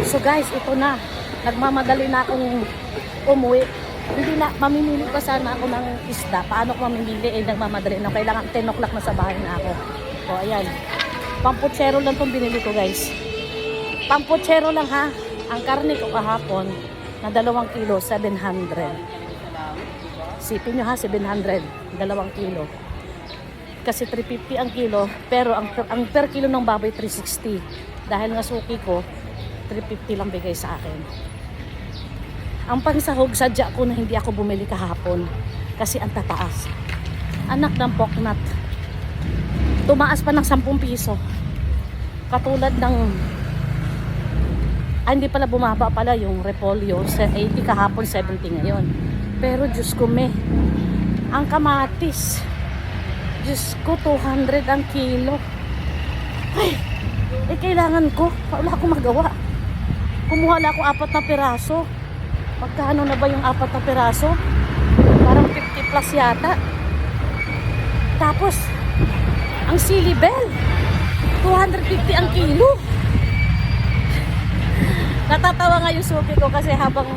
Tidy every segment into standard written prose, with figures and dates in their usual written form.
So guys, ito na. Nagmamadali na akong umuwi. Hindi na, mamimili pa sana ako ng isda. Paano ko mamimili? Nagmamadali na. Kailangan 10 o'clock na sa bahay na ako. O, ayan. Pamputsero lang itong binili ko, guys. Pamputsero lang, ha. Ang karne ko kahapon, na 2 kilo, 700. Sipin nyo, ha, 700. 2 kilo. Kasi 350 ang kilo, pero ang per kilo ng baboy, 360. Dahil nga suki ko, 350 lang bigay sa akin. Ang pangsahog, sadya ko na hindi ako bumili kahapon kasi ang tataas. Anak ng poknat. Tumaas pa ng 10 piso. Katulad ng hindi pala bumaba pala yung repolyo. 80 kahapon, 70 ngayon. Pero Diyos ko ang kamatis. Diyos ko, 200 ang kilo. Ay, kailangan ko. Wala akong magawa. Kumuha lang ako 4 na piraso. Magkano na ba yung 4 na piraso? Parang 50 plus yata. Tapos, ang sili bell, 250 ang kilo. Natatawa nga yung suki ko kasi habang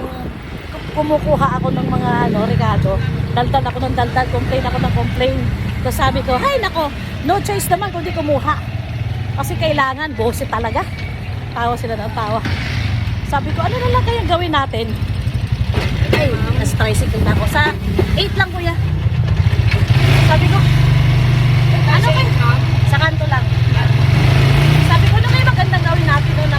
kumukuha ako ng mga regalo, daldal ako ng daldal, complain ako ng complain. So sabi ko, hay nako, no choice naman kundi kumuha. Kasi kailangan, bosit talaga. Tawa sila ng tawa. Sabi ko, ano na lang kayang gawin natin? Ay, nasa tricycle na ako. Sa 8 lang, kuya. Sabi ko, ano kayo? Sa kanto lang. Sabi ko, ano kayo magandang gawin natin? No,